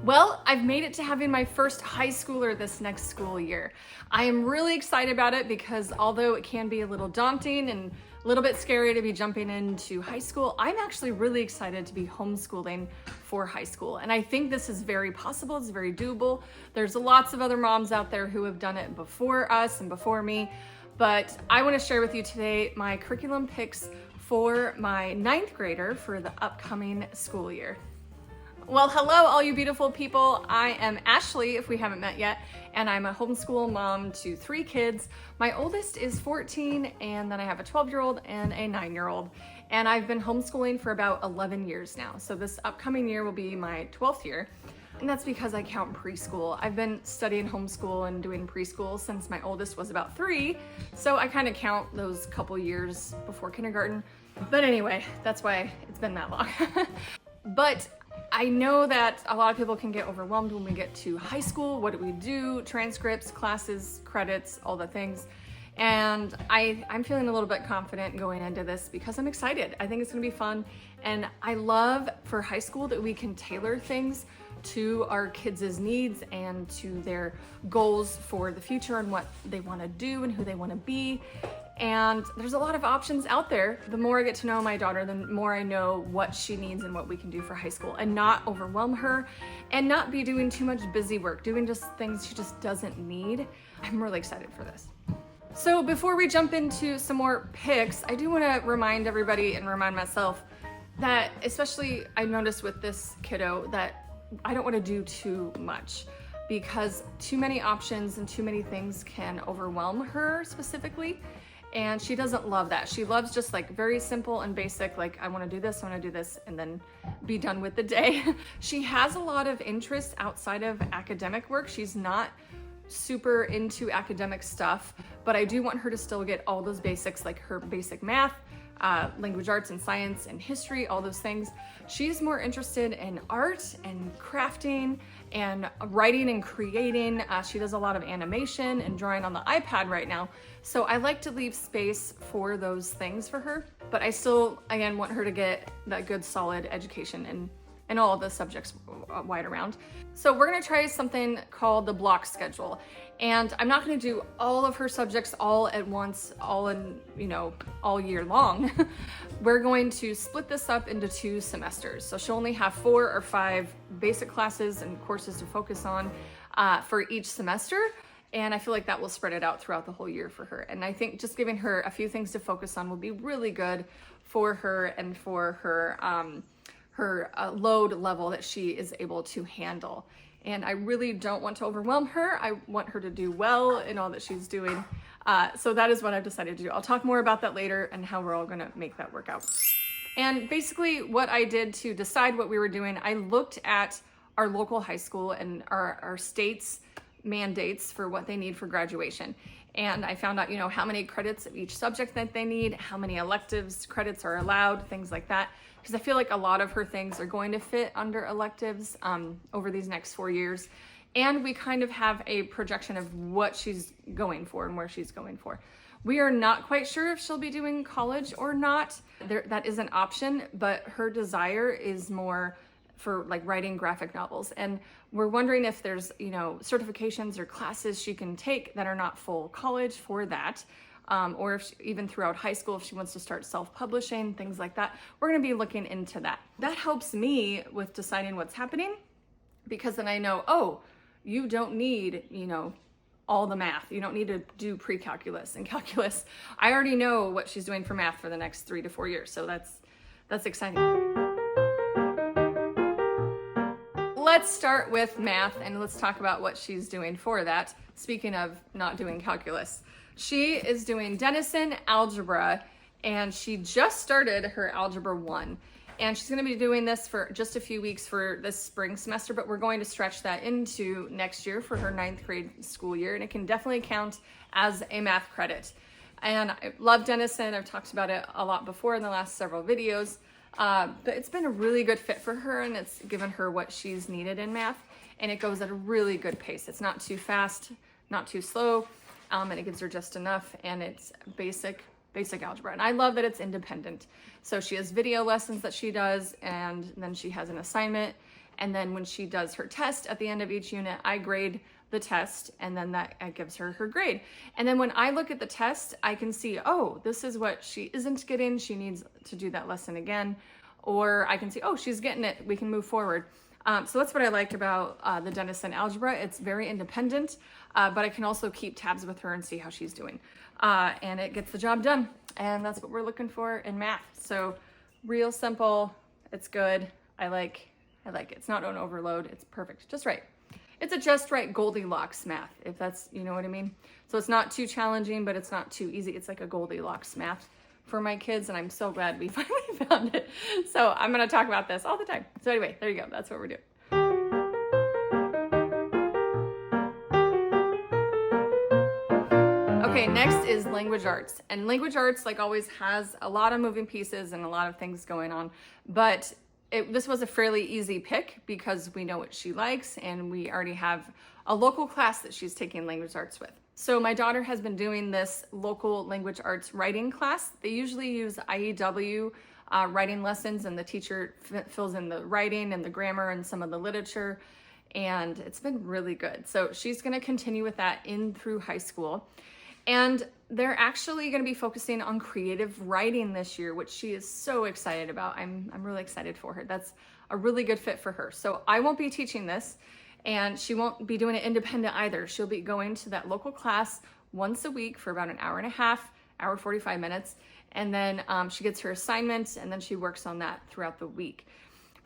Well, I've made it to having my first high schooler this next school year. I am really excited about it because although it can be a little daunting and a little bit scary to be jumping into high school, I'm actually really excited to be homeschooling for high school. And I think this is very possible, it's very doable. There's lots of other moms out there who have done it before us and before me, but I want to share with you today my curriculum picks for my 9th grader for the upcoming school year. Well, hello, all you beautiful people. I am Ashley, if we haven't met yet, and I'm a homeschool mom to 3 kids. My oldest is 14, and then I have a 12-year-old and a 9-year-old. And I've been homeschooling for about 11 years now. So this upcoming year will be my 12th year. And that's because I count preschool. I've been studying homeschool and doing preschool since my oldest was about 3. So I kind of count those couple years before kindergarten. But anyway, that's why it's been that long. But I know that a lot of people can get overwhelmed when we get to high school. What do we do? Transcripts, classes, credits, all the things. And I'm feeling a little bit confident going into this because I'm excited. I think it's gonna be fun. And I love for high school that we can tailor things to our kids' needs and to their goals for the future and what they wanna do and who they wanna be. And there's a lot of options out there. The more I get to know my daughter, the more I know what she needs and what we can do for high school and not overwhelm her and not be doing too much busy work, doing just things she just doesn't need. I'm really excited for this. So before we jump into some more picks, I do wanna remind everybody and remind myself that, especially I noticed with this kiddo, that I don't wanna do too much because too many options and too many things can overwhelm her specifically. And she doesn't love that. She loves just like very simple and basic, like I wanna do this, and then be done with the day. She has a lot of interests outside of academic work. She's not super into academic stuff, but I do want her to still get all those basics, like her basic math, language arts and science and history, all those things. She's more interested in art and crafting and writing and creating. She does a lot of animation and drawing on the iPad right now. So I like to leave space for those things for her, but I still, again, want her to get that good solid education and all the subjects wide around. So we're gonna try something called the block schedule. And I'm not gonna do all of her subjects all at once, all in, all year long. We're going to split this up into 2 semesters. So she'll only have 4 or 5 basic classes and courses to focus on for each semester. And I feel like that will spread it out throughout the whole year for her. And I think just giving her a few things to focus on will be really good for her and for her load level that she is able to handle. And I really don't want to overwhelm her. I want her to do well in all that she's doing. So that is what I've decided to do. I'll talk more about that later and how we're all gonna make that work out. And basically what I did to decide what we were doing, I looked at our local high school and our state's mandates for what they need for graduation. And I found out, how many credits of each subject that they need, how many electives credits are allowed, things like that. Because I feel like a lot of her things are going to fit under electives over these next 4 years. And we kind of have a projection of what she's going for and where she's going for. We are not quite sure if she'll be doing college or not. That is an option, but her desire is more for like writing graphic novels. And we're wondering if there's, certifications or classes she can take that are not full college for that. Or if even throughout high school, if she wants to start self-publishing, things like that, we're gonna be looking into that. That helps me with deciding what's happening because then I know, oh, you don't need, all the math. You don't need to do pre-calculus and calculus. I already know what she's doing for math for the next 3 to 4 years. So that's exciting. Let's start with math and let's talk about what she's doing for that. Speaking of not doing calculus, she is doing Denison algebra and she just started her algebra 1. And she's gonna be doing this for just a few weeks for this spring semester, but we're going to stretch that into next year for her 9th grade school year. And it can definitely count as a math credit. And I love Denison. I've talked about it a lot before in the last several videos. But it's been a really good fit for her and it's given her what she's needed in math. And it goes at a really good pace. It's not too fast, not too slow. And it gives her just enough. And it's basic algebra. And I love that it's independent. So she has video lessons that she does, and then she has an assignment, And then when she does her test at the end of each unit, I grade the test, and then that gives her her grade. And then when I look at the test, I can see, oh, this is what she isn't getting. She needs to do that lesson again. Or I can see, oh, she's getting it. We can move forward. So that's what I liked about the Denison algebra. It's very independent, but I can also keep tabs with her and see how she's doing. And it gets the job done. And that's what we're looking for in math. So real simple. It's good. I like it. It's not an overload. It's perfect. Just right. It's a just right Goldilocks math, if that's, you know what I mean? So it's not too challenging, but it's not too easy. It's like a Goldilocks math for my kids, and I'm so glad we finally found it. So I'm gonna talk about this all the time. So anyway, there you go. That's what we're doing. Okay, next is language arts. And language arts, like always, has a lot of moving pieces and a lot of things going on, but this was a fairly easy pick because we know what she likes, and we already have a local class that she's taking language arts with. So my daughter has been doing this local language arts writing class. They usually use IEW writing lessons, and the teacher fills in the writing and the grammar and some of the literature, and it's been really good. So she's going to continue with that in through high school. And they're actually going to be focusing on creative writing this year, which she is so excited about. I'm really excited for her. That's a really good fit for her. So I won't be teaching this, and she won't be doing it independent either. She'll be going to that local class once a week for about an hour and a half, hour 45 minutes. And then she gets her assignments, and then she works on that throughout the week.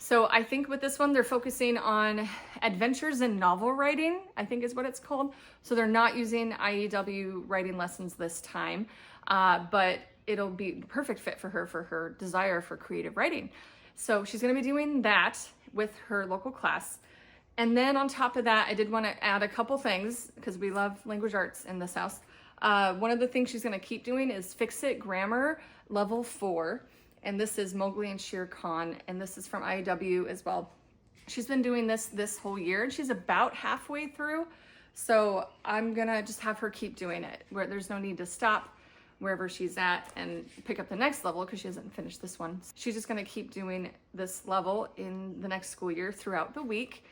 So I think with this one, they're focusing on adventures in novel writing, I think is what it's called. So they're not using IEW writing lessons this time, but it'll be a perfect fit for her desire for creative writing. So she's gonna be doing that with her local class. And then on top of that, I did wanna add a couple things because we love language arts in this house. One of the things she's gonna keep doing is Fix-It Grammar Level 4. And this is Mowgli and Shere Khan, and this is from IEW as well. She's been doing this whole year, and she's about halfway through. So I'm gonna just have her keep doing it, where there's no need to stop wherever she's at and pick up the next level because she hasn't finished this one. She's just gonna keep doing this level in the next school year throughout the week,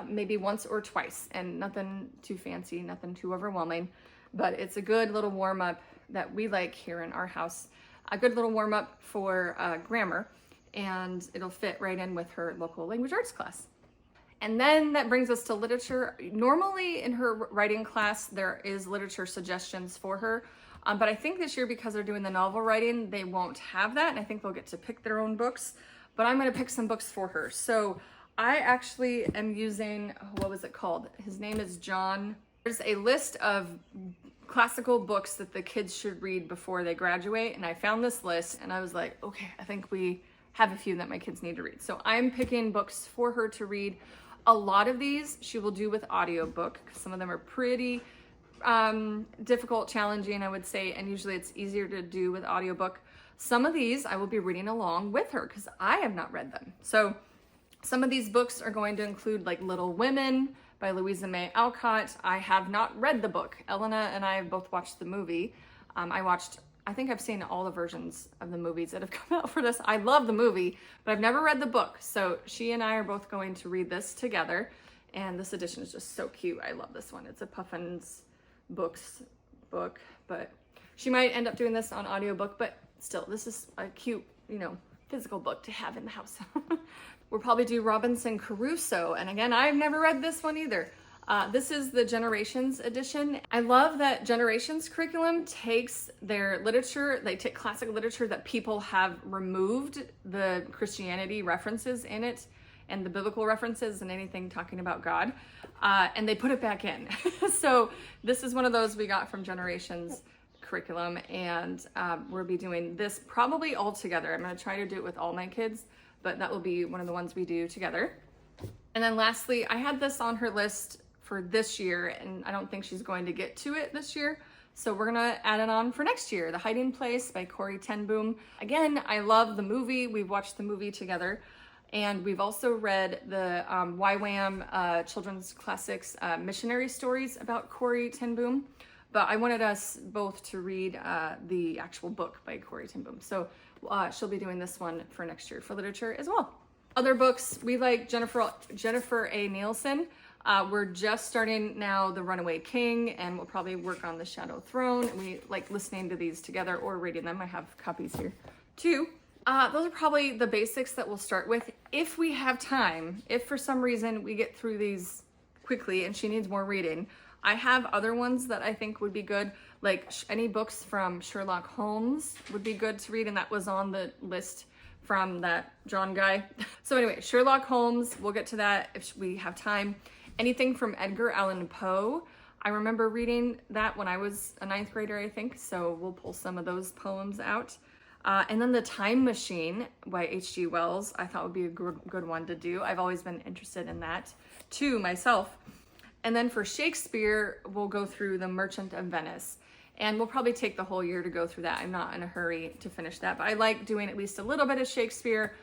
maybe once or twice, and nothing too fancy, nothing too overwhelming, but it's a good little warm up that we like here in our house. A good little warm up for grammar, and it'll fit right in with her local language arts class. And then that brings us to literature. Normally in her writing class, there is literature suggestions for her, but I think this year, because they're doing the novel writing, they won't have that, and I think they'll get to pick their own books, but I'm gonna pick some books for her. So I actually am using, what was it called? His name is John. There's a list of classical books that the kids should read before they graduate, and I found this list and I was like, okay, I think we have a few that my kids need to read. So I'm picking books for her to read. A lot of these she will do with audiobook because some of them are pretty difficult, challenging, I would say, and usually it's easier to do with audiobook. Some of these I will be reading along with her because I have not read them. So some of these books are going to include like Little Women by Louisa May Alcott. I have not read the book. Elena and I have both watched the movie. I think I've seen all the versions of the movies that have come out for this. I love the movie, but I've never read the book. So she and I are both going to read this together. And this edition is just so cute. I love this one. It's a Puffins Books book, but she might end up doing this on audiobook, but still, this is a cute, physical book to have in the house. We'll probably do Robinson Crusoe. And again, I've never read this one either. This is the Generations edition. I love that Generations curriculum takes their literature, they take classic literature that people have removed the Christianity references in it and the biblical references and anything talking about God, and they put it back in. So this is one of those we got from Generations curriculum, and we'll be doing this probably all together. I'm gonna try to do it with all my kids, but that will be one of the ones we do together. And then lastly, I had this on her list for this year, and I don't think she's going to get to it this year. So we're gonna add it on for next year, The Hiding Place by Corrie ten Boom. Again, I love the movie. We've watched the movie together. And we've also read the YWAM children's classics missionary stories about Corrie ten Boom. But I wanted us both to read the actual book by Corrie ten Boom. So she'll be doing this one for next year for literature as well. Other books, we like Jennifer A. Nielsen. We're just starting now The Runaway King, and we'll probably work on The Shadow Throne. We like listening to these together or reading them. I have copies here too. Those are probably the basics that we'll start with. If we have time, if for some reason we get through these quickly and she needs more reading, I have other ones that I think would be good. Like any books from Sherlock Holmes would be good to read, and that was on the list from that John guy. So anyway, Sherlock Holmes, we'll get to that if we have time. Anything from Edgar Allan Poe. I remember reading that when I was a 9th grader, I think, so we'll pull some of those poems out. And then The Time Machine by H.G. Wells, I thought would be a good one to do. I've always been interested in that too myself. And then for Shakespeare, we'll go through The Merchant of Venice. And we'll probably take the whole year to go through that. I'm not in a hurry to finish that, but I like doing at least a little bit of Shakespeare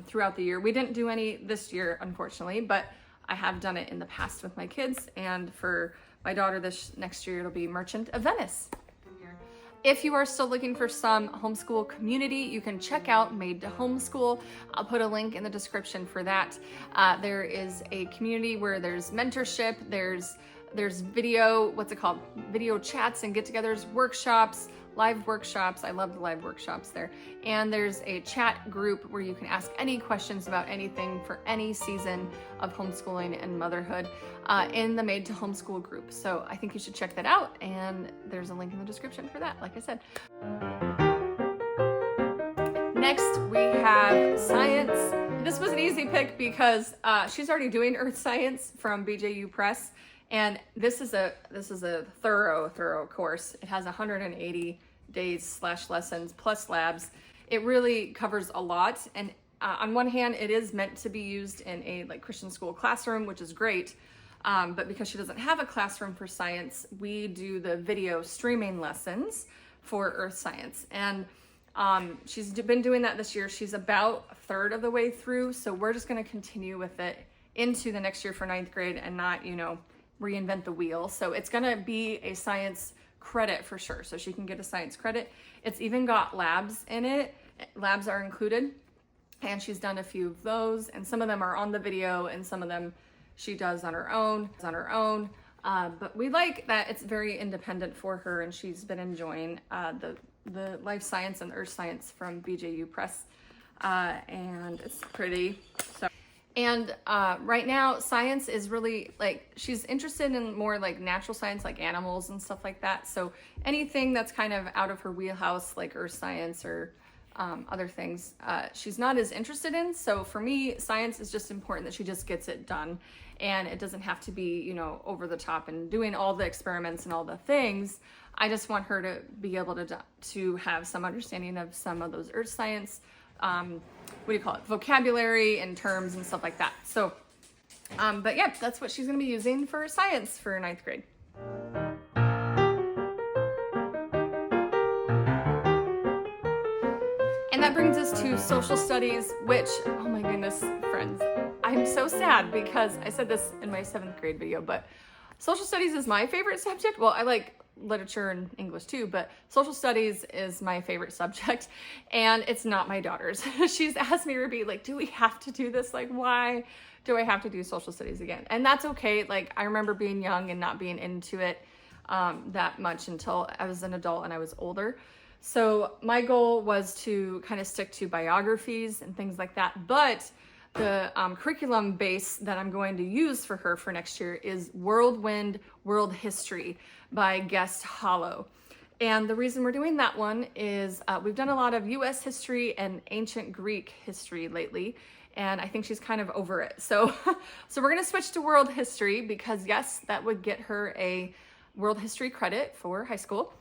throughout the year. We didn't do any this year, unfortunately, but I have done it in the past with my kids. And for my daughter this next year, it'll be Merchant of Venice. If you are still looking for some homeschool community, you can check out Made to Homeschool. I'll put a link in the description for that. There is a community where there's mentorship, there's video, video chats and get-togethers, workshops, live workshops. I love the live workshops there. And there's a chat group where you can ask any questions about anything for any season of homeschooling and motherhood in the Made to Homeschool group. So I think you should check that out, and there's a link in the description for that, like I said. Next, we have science. This was an easy pick because she's already doing Earth Science from BJU Press. And this is a thorough course. It has 180 days / lessons plus labs. It really covers a lot. And on one hand, it is meant to be used in a Christian school classroom, which is great. But because she doesn't have a classroom for science, we do the video streaming lessons for Earth Science. And she's been doing that this year. She's about a third of the way through. So we're just going to continue with it into the next year for 9th grade and not, reinvent the wheel. So it's going to be a science credit for sure. So she can get a science credit. It's even got labs in it. Labs are included. And she's done a few of those. And some of them are on the video and some of them she does on her own. But we like that it's very independent for her, and she's been enjoying the life science and earth science from BJU Press. And it's pretty. And right now, science is really she's interested in more natural science, like animals and stuff like that. So anything that's kind of out of her wheelhouse, like earth science or other things, she's not as interested in. So for me, science is just important that she just gets it done. And it doesn't have to be, over the top and doing all the experiments and all the things. I just want her to be able to have some understanding of some of those earth science vocabulary and terms and stuff like that. So, but yeah, that's what she's going to be using for science for 9th grade. And that brings us to social studies, which, oh my goodness, friends, I'm so sad because I said this in my 7th grade video, but social studies is my favorite subject. Well, I like literature and English too, but social studies is my favorite subject, and it's not my daughter's. She's asked me, Ruby, do we have to do this? Why do I have to do social studies again? And that's okay. I remember being young and not being into it that much until I was an adult and I was older. So my goal was to kind of stick to biographies and things like that, but the curriculum base that I'm going to use for her for next year is Whirlwind World History by Guest Hollow. And the reason we're doing that one is we've done a lot of US history and ancient Greek history lately, and I think she's kind of over it. So we're going to switch to world history because, yes, that would get her a world history credit for high school.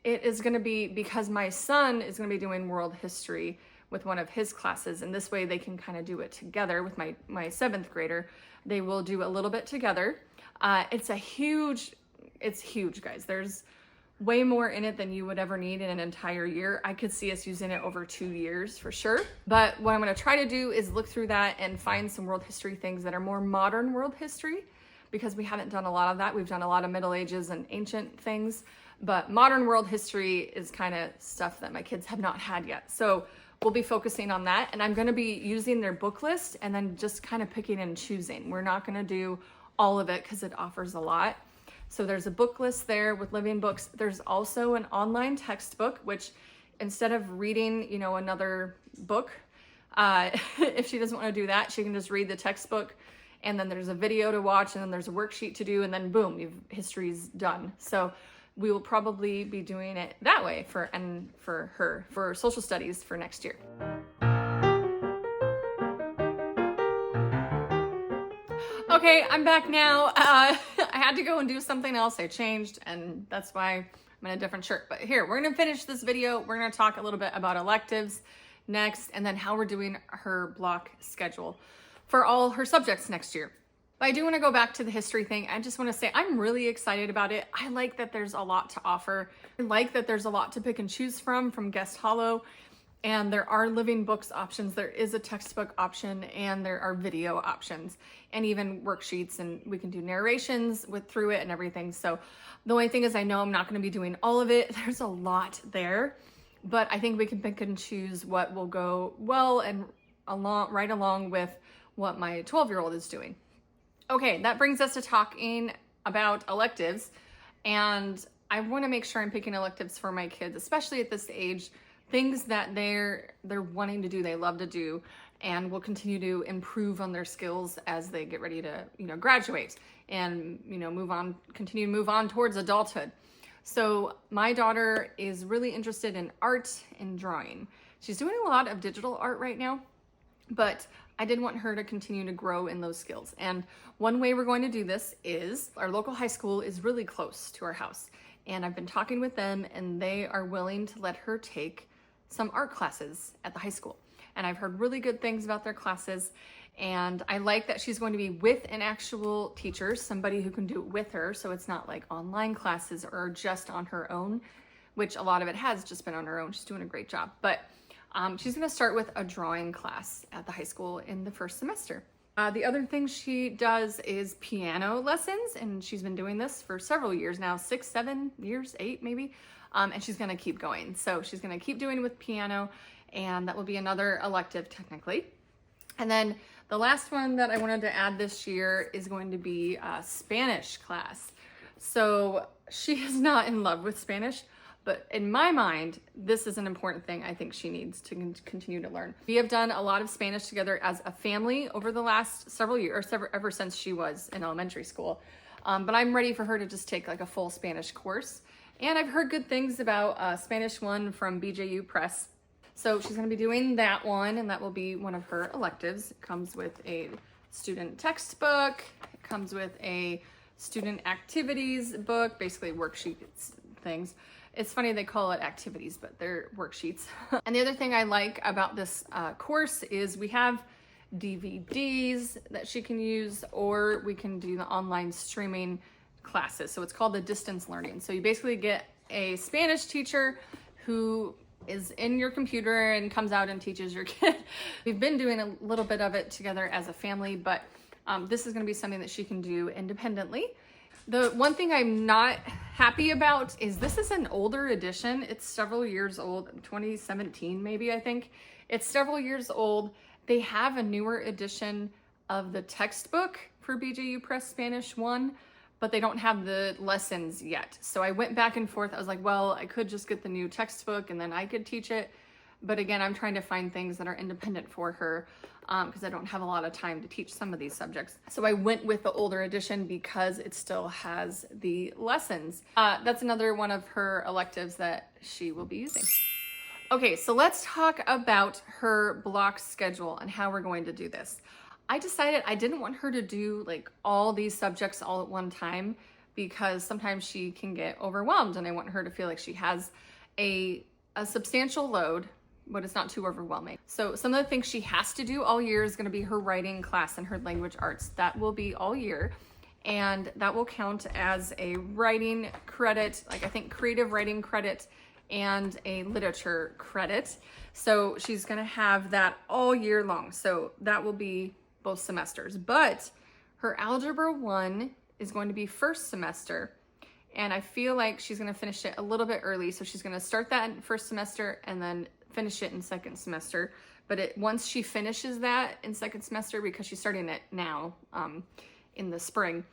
It is going to be because my son is going to be doing world history with one of his classes, and this way they can kind of do it together with my 7th grader. They will do a little bit together. It's huge, guys. There's way more in it than you would ever need in an entire year. I could see us using it over 2 years for sure. But what I'm going to try to do is look through that and find some world history things that are more modern world history, because we haven't done a lot of that. We've done a lot of Middle Ages and ancient things, but modern world history is kind of stuff that my kids have not had yet. So we'll be focusing on that. And I'm gonna be using their book list and then just kind of picking and choosing. We're not gonna do all of it because it offers a lot. So there's a book list there with living books. There's also an online textbook, which instead of reading, another book, if she doesn't want to do that, she can just read the textbook, and then there's a video to watch, and then there's a worksheet to do, and then boom, history's done. So we will probably be doing it that way for her for social studies for next year. Okay, I'm back now. I had to go and do something else. I changed, and that's why I'm in a different shirt. But here, we're gonna finish this video. We're gonna talk a little bit about electives next, and then how we're doing her block schedule for all her subjects next year. But I do want to go back to the history thing. I just want to say I'm really excited about it. I like that there's a lot to offer. I like that there's a lot to pick and choose from Guest Hollow, and there are living books options. There is a textbook option, and there are video options, and even worksheets, and we can do narrations through it and everything. So the only thing is, I know I'm not going to be doing all of it. There's a lot there, but I think we can pick and choose what will go well and right along with what my 12-year-old is doing. Okay, that brings us to talking about electives, and I want to make sure I'm picking electives for my kids, especially at this age, things that they're wanting to do, they love to do, and will continue to improve on their skills as they get ready to, graduate and, continue to move on towards adulthood. So my daughter is really interested in art and drawing. She's doing a lot of digital art right now, but I did want her to continue to grow in those skills. And one way we're going to do this is our local high school is really close to our house. And I've been talking with them, and they are willing to let her take some art classes at the high school. And I've heard really good things about their classes. And I like that she's going to be with an actual teacher, somebody who can do it with her. So it's not like online classes or just on her own, which a lot of it has just been on her own. She's doing a great job. But she's going to start with a drawing class at the high school in the first semester. The other thing she does is piano lessons, and she's been doing this for several years now, 6, 7 years, 8 maybe, and she's going to keep going. So she's going to keep doing with piano, and that will be another elective technically. And then the last one that I wanted to add this year is going to be a Spanish class. So she is not in love with Spanish, but in my mind, this is an important thing I think she needs to continue to learn. We have done a lot of Spanish together as a family over the last several years, ever since she was in elementary school. But I'm ready for her to just take like a full Spanish course. And I've heard good things about Spanish 1 from BJU Press. So she's going to be doing that one, and that will be one of her electives. It comes with a student textbook. It comes with a student activities book, basically worksheets, things. It's funny they call it activities, but they're worksheets. And the other thing I like about this course is we have DVDs that she can use, or we can do the online streaming classes. So it's called the distance learning. So you basically get a Spanish teacher who is in your computer and comes out and teaches your kid. We've been doing a little bit of it together as a family, but this is going to be something that she can do independently. The one thing I'm not happy about is this is an older edition. It's several years old, 2017 maybe, I think. It's several years old. They have a newer edition of the textbook for BJU Press Spanish 1, but they don't have the lessons yet. So I went back and forth. I was like, well, I could just get the new textbook and then I could teach it. But again, I'm trying to find things that are independent for her because I don't have a lot of time to teach some of these subjects. So I went with the older edition because it still has the lessons. That's another one of her electives that she will be using. Okay, so let's talk about her block schedule and how we're going to do this. I decided I didn't want her to do like all these subjects all at one time because sometimes she can get overwhelmed, and I want her to feel like she has a substantial load, but it's not too overwhelming. So some of the things she has to do all year is going to be her writing class and her language arts. That will be all year, and that will count as a writing credit, like I think creative writing credit and a literature credit. So she's going to have that all year long. So that will be both semesters. But her Algebra 1 is going to be first semester, and I feel like she's going to finish it a little bit early. So she's going to start that in first semester and then finish it in second semester. But once she finishes that in second semester, because she's starting it now in the spring,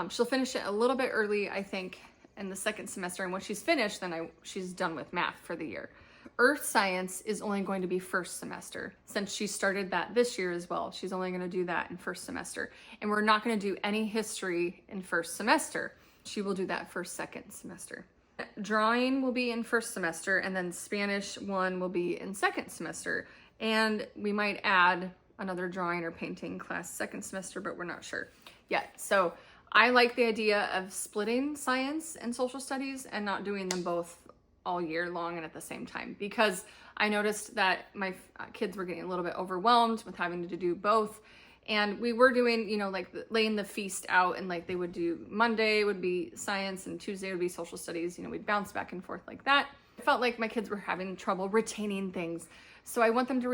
she'll finish it a little bit early, I think, in the second semester. And when she's finished, then she's done with math for the year. Earth science is only going to be first semester. Since she started that this year as well, she's only going to do that in first semester. And we're not going to do any history in first semester. She will do that for second semester. Drawing will be in first semester, and then Spanish 1 will be in second semester. And we might add another drawing or painting class second semester, but we're not sure yet. So I like the idea of splitting science and social studies and not doing them both all year long and at the same time, because I noticed that my kids were getting a little bit overwhelmed with having to do both. And we were doing, you know, like laying the feast out, and like they would do Monday would be science and Tuesday would be social studies. You know, we'd bounce back and forth like that. I felt like my kids were having trouble retaining things. So I want them to